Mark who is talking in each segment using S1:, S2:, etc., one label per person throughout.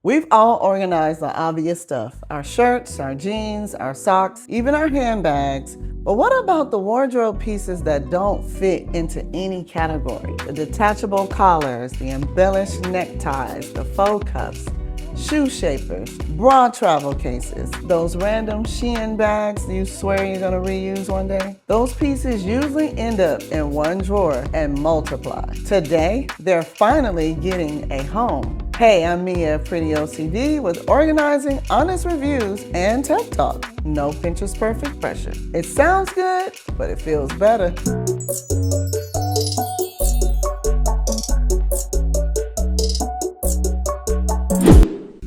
S1: We've all organized the obvious stuff, our shirts, our jeans, our socks, even our handbags. But what about the wardrobe pieces that don't fit into any category? The detachable collars, the embellished neckties, the faux cuffs, shoe shapers, bra travel cases, those random SHEIN bags you swear you're gonna reuse one day. Those pieces usually end up in one drawer and multiply. Today, they're finally getting a home. Hey, I'm Mia of Pretty OCD with organizing, honest reviews, and tech talk. No Pinterest perfect pressure. It sounds good, but it feels better.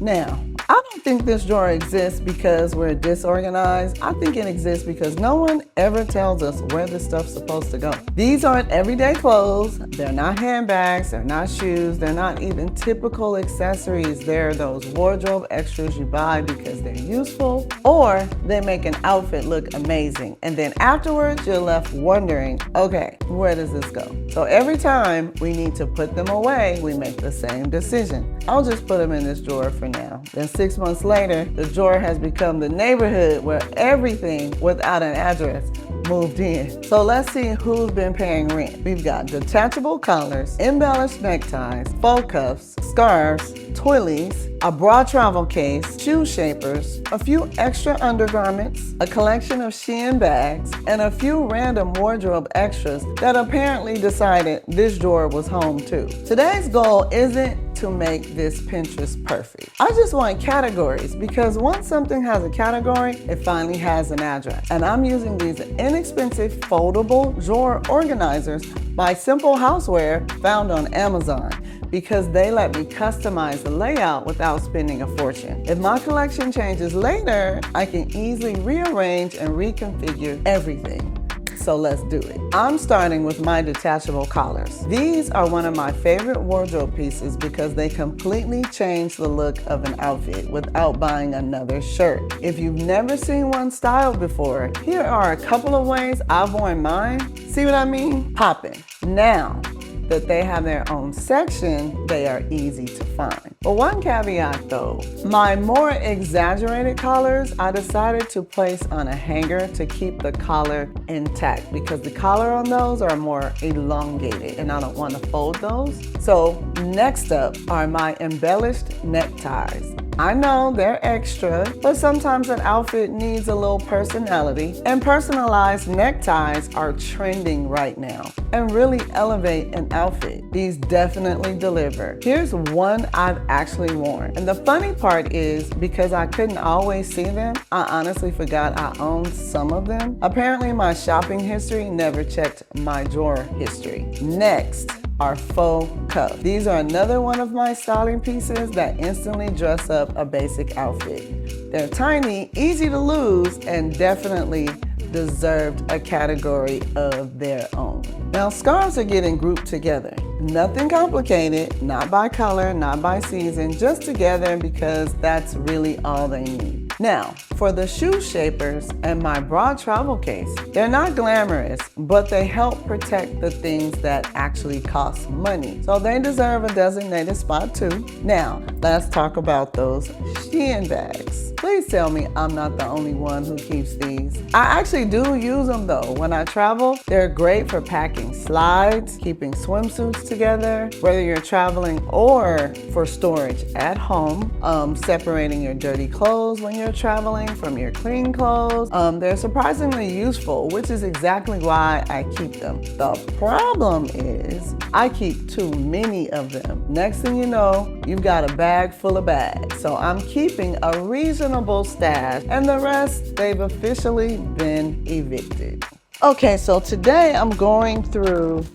S1: Now, I don't think this drawer exists because we're disorganized. I think it exists because no one ever tells us where this stuff's supposed to go. These aren't everyday clothes. They're not handbags. They're not shoes. They're not even typical accessories. They're those wardrobe extras you buy because they're useful or they make an outfit look amazing. And then afterwards, you're left wondering, okay, where does this go? So every time we need to put them away, we make the same decision. I'll just put them in this drawer for now. Then 6 months later, the drawer has become the neighborhood where everything without an address moved in. So let's see who's been paying rent. We've got detachable collars, embellished neckties, faux cuffs, scarves, twillies, a bra travel case, shoe shapers, a few extra undergarments, a collection of SHEIN bags, and a few random wardrobe extras that apparently decided this drawer was home too. Today's goal isn't to make this Pinterest perfect. I just want categories because once something has a category, it finally has an address. And I'm using these inexpensive foldable drawer organizers by Simple Houseware found on Amazon because they let me customize the layout without spending a fortune. If my collection changes later, I can easily rearrange and reconfigure everything. So let's do it. I'm starting with my detachable collars. These are one of my favorite wardrobe pieces because they completely change the look of an outfit without buying another shirt. If you've never seen one styled before, here are a couple of ways I've worn mine. See what I mean? Popping. Now that they have their own section, they are easy to find. But one caveat though, my more exaggerated collars, I decided to place on a hanger to keep the collar intact because the collar on those are more elongated and I don't want to fold those. So next up are my embellished neckties. I know they're extra, but sometimes an outfit needs a little personality, and personalized neckties are trending right now and really elevate an outfit. These definitely deliver. Here's one I've actually worn. And the funny part is because I couldn't always see them, I honestly forgot I owned some of them. Apparently my shopping history never checked my drawer history. Next are faux cuffs. These are another one of my styling pieces that instantly dress up a basic outfit. They're tiny, easy to lose, and definitely deserved a category of their own. Now, scarves are getting grouped together. Nothing complicated, not by color, not by season, just together because that's really all they need. Now, for the shoe shapers and my bra travel case, they're not glamorous, but they help protect the things that actually cost money. So they deserve a designated spot too. Now, let's talk about those SHEIN bags. Please tell me I'm not the only one who keeps these. I actually do use them though. When I travel, they're great for packing slides, keeping swimsuits together, whether you're traveling or for storage at home, separating your dirty clothes when you're traveling from your clean clothes. They're surprisingly useful, which is exactly why I keep them. The problem is I keep too many of them. Next thing you know, you've got a bag full of bags. So I'm keeping a reasonable stash and the rest, they've officially been evicted. Okay, so today I'm going through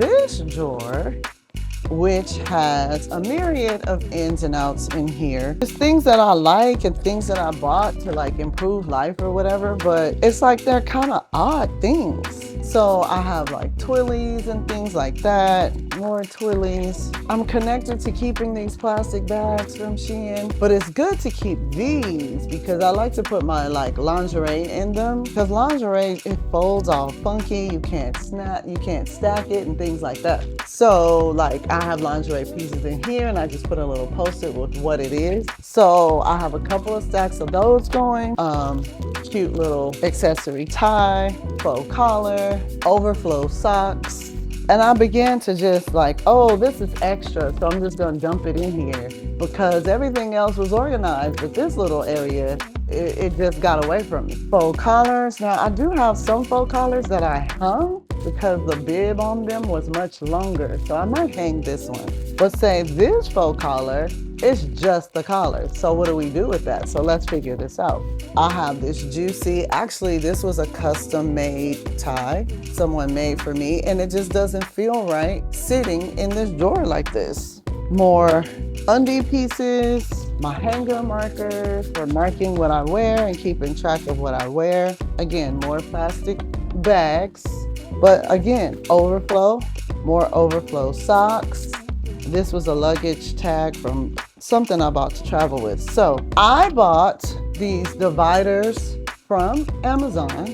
S1: this drawer, which has a myriad of ins and outs in here. There's things that I like and things that I bought to like improve life or whatever, but it's like they're kind of odd things. So I have like twillies and things like that. more twillies. I'm connected to keeping these plastic bags from SHEIN, but it's good to keep these because I like to put my like lingerie in them, because lingerie, it folds all funky. You can't stack it and things like that. So like I have lingerie pieces in here and I just put a little post-it with what it is. So I have a couple of stacks of those going. Cute little accessory tie, faux collar, overflow socks. And I began to just like, oh, this is extra, so I'm just gonna dump it in here because everything else was organized, but this little area, it just got away from me. Faux collars. Now I do have some faux collars that I hung because the bib on them was much longer, so I might hang this one. But say this faux collar, it's just the collar. So what do we do with that? So let's figure this out. I have this juicy, actually this was a custom made tie someone made for me, and it just doesn't feel right sitting in this drawer like this. More undie pieces, my hanger markers for marking what I wear and keeping track of what I wear. Again, more plastic bags, but again, overflow, more overflow socks. This was a luggage tag from something I bought to travel with. So I bought these dividers from Amazon.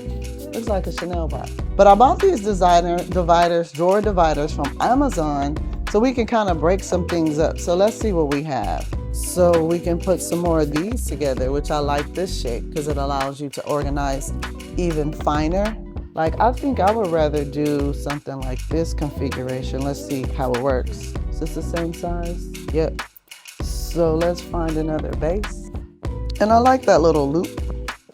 S1: Looks like a Chanel box. But I bought these drawer dividers from Amazon so we can kind of break some things up. So let's see what we have. So we can put some more of these together, which I like this shape because it allows you to organize even finer. Like I think I would rather do something like this configuration. Let's see how it works. Is this the same size? Yep. So let's find another base. And I like that little loop.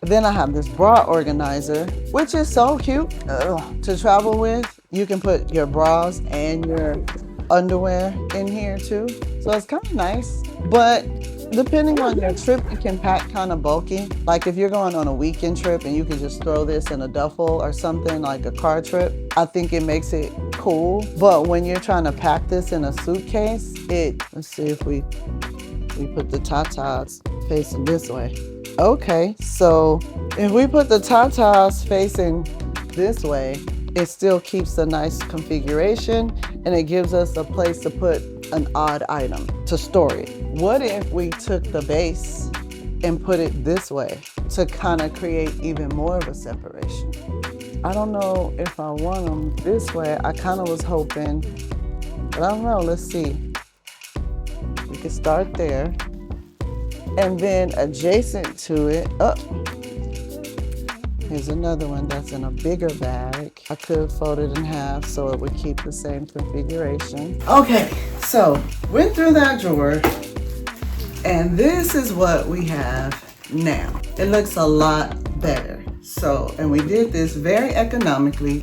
S1: Then I have this bra organizer, which is so cute to travel with. You can put your bras and your underwear in here too. So it's kind of nice, but depending on your trip, it can pack kind of bulky. Like if you're going on a weekend trip and you can just throw this in a duffel or something like a car trip, I think it makes it cool. But when you're trying to pack this in a suitcase, let's see if we put the tatas facing this way. Okay, so if we put the tatas facing this way, it still keeps a nice configuration and it gives us a place to put an odd item to store it. What if we took the base and put it this way to kind of create even more of a separation? I don't know if I want them this way. I kind of was hoping, but I don't know, let's see. We can start there. And then adjacent to it, here's another one that's in a bigger bag. I could fold it in half so it would keep the same configuration. Okay, so went through that drawer and this is what we have now. It looks a lot better. So, and we did this very economically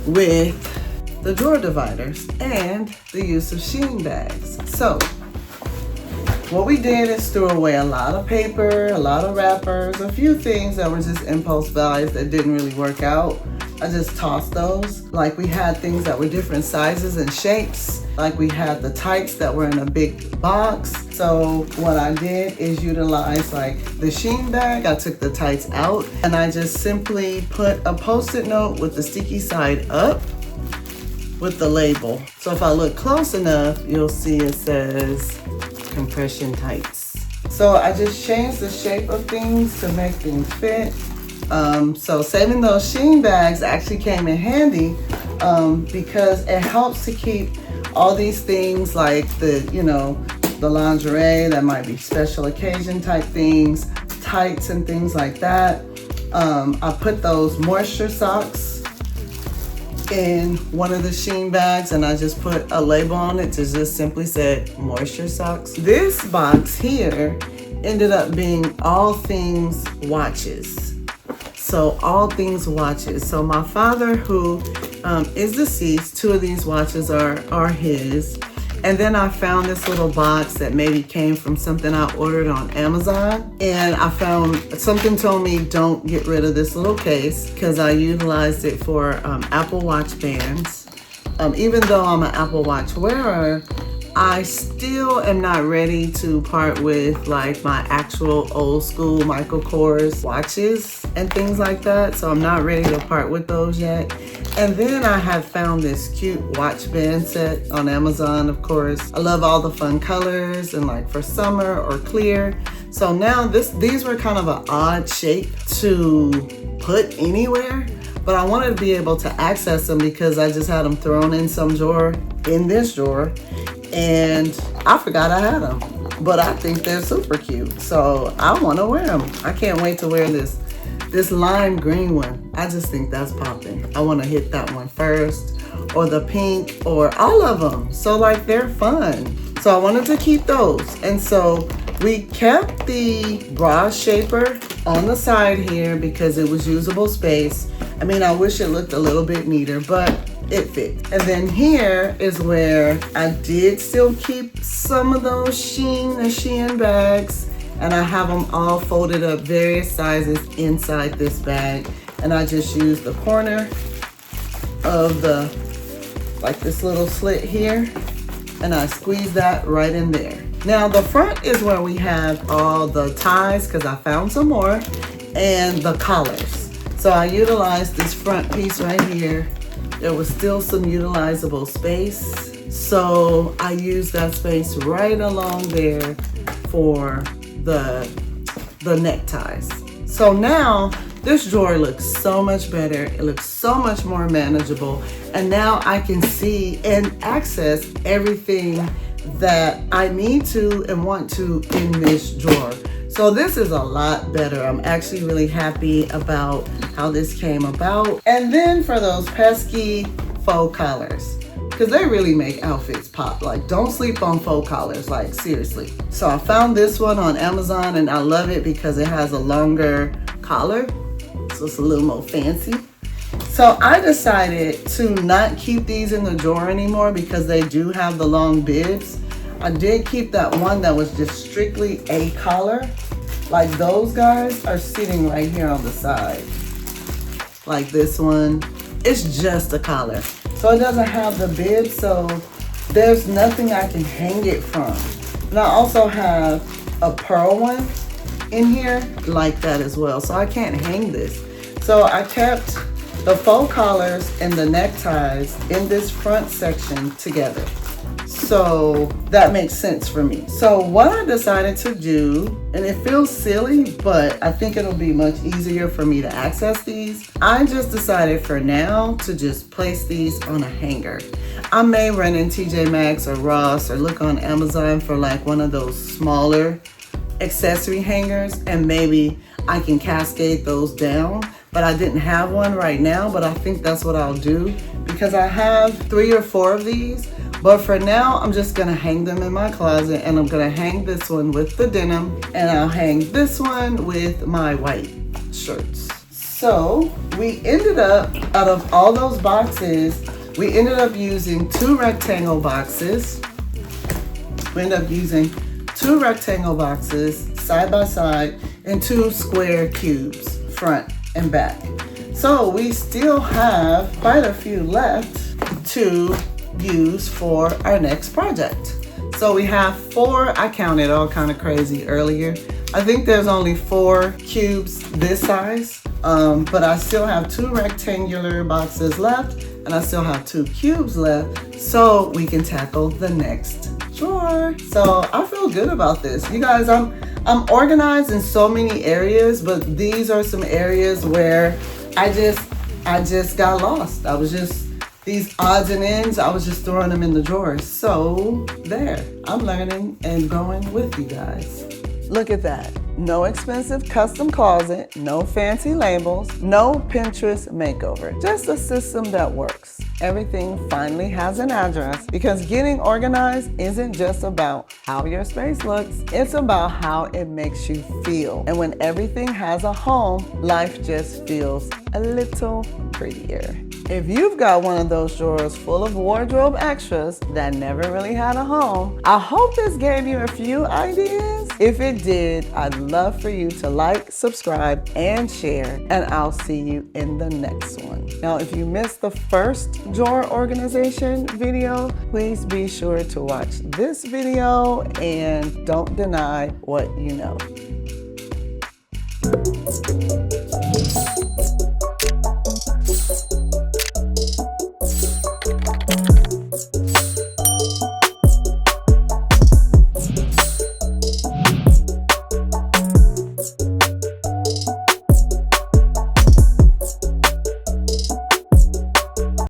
S1: with the drawer dividers and the use of SHEIN bags. So, what we did is threw away a lot of paper, a lot of wrappers, a few things that were just impulse buys that didn't really work out. I just tossed those. Like we had things that were different sizes and shapes. Like we had the tights that were in a big box. So what I did is utilize like the SHEIN bag. I took the tights out and I just simply put a post-it note with the sticky side up with the label. So if I look close enough, you'll see it says compression tights. So I just changed the shape of things to make things fit. So saving those SHEIN bags actually came in handy because it helps to keep all these things like the lingerie that might be special occasion type things, tights and things like that. I put those moisture socks in one of the SHEIN bags and I just put a label on it to just simply say moisture socks. This box here ended up being all things watches. So all things watches. So my father, who is deceased, 2 of these watches are his. And then I found this little box that maybe came from something I ordered on Amazon. And I found, something told me don't get rid of this little case because I utilized it for Apple Watch bands. Even though I'm an Apple Watch wearer, I still am not ready to part with like my actual old school Michael Kors watches and things like that. So I'm not ready to part with those yet. And then I have found this cute watch band set on Amazon, of course. I love all the fun colors and like for summer or clear. So now these were kind of an odd shape to put anywhere, but I wanted to be able to access them because I just had them thrown in some drawer, in this drawer, and I forgot I had them. But I think they're super cute, so I want to wear them. I can't wait to wear this lime green one. I just think that's popping. I want to hit that one first, or the pink, or all of them. So like they're fun. So I wanted to keep those, and so we kept the bra shaper on the side here because it was usable space. I mean, I wish it looked a little bit neater, but it fit. And then here is where I did still keep some of those SHEIN bags, and I have them all folded up various sizes inside this bag. And I just used the corner of like this little slit here, and I squeeze that right in there. Now the front is where we have all the ties, because I found some more, and the collars. So I utilized this front piece right here. There was still some utilizable space, so I used that space right along there for the neckties. So now this drawer looks so much better. It looks so much more manageable, and now I can see and access everything that I need to and want to in this drawer. So this is a lot better. I'm actually really happy about how this came about. And then for those pesky faux collars, because they really make outfits pop. Like, don't sleep on faux collars, like seriously. So I found this one on Amazon, and I love it because it has a longer collar, so it's a little more fancy. So I decided to not keep these in the drawer anymore because they do have the long bibs. I did keep that one that was just strictly a collar. Like those guys are sitting right here on the side. Like this one, it's just a collar. So it doesn't have the bib, so there's nothing I can hang it from. And I also have a pearl one in here like that as well. So I can't hang this. So I kept the faux collars and the neckties in this front section together. So that makes sense for me. So what I decided to do, and it feels silly, but I think it'll be much easier for me to access these. I just decided for now to just place these on a hanger. I may run in TJ Maxx or Ross or look on Amazon for like one of those smaller accessory hangers, and maybe I can cascade those down. But I didn't have one right now, but I think that's what I'll do because I have 3 or 4 of these. But for now, I'm just gonna hang them in my closet, and I'm gonna hang this one with the denim, and I'll hang this one with my white shirts. So we ended up, out of all those boxes, we ended up using 2 rectangle boxes. We ended up using 2 rectangle boxes side by side and 2 square cubes, front and back. So we still have quite a few left to use for our next project. So we have 4, I counted all kind of crazy earlier. I think there's only 4 cubes this size, but I still have 2 rectangular boxes left, and I still have 2 cubes left, so we can tackle the next drawer. So I feel good about this. You guys, I'm organized in so many areas, but these are some areas where I just got lost. I was just, these odds and ends, I was just throwing them in the drawers. So there, I'm learning and growing with you guys. Look at that. No expensive custom closet, no fancy labels, no Pinterest makeover, just a system that works. Everything finally has an address, because getting organized isn't just about how your space looks, it's about how it makes you feel. And when everything has a home, life just feels a little prettier. If you've got one of those drawers full of wardrobe extras that never really had a home, I hope this gave you a few ideas If it did, I'd love for you to like, subscribe, and share, and I'll see you in the next one. Now, if you missed the first drawer organization video, please be sure to watch this video and don't deny what you know.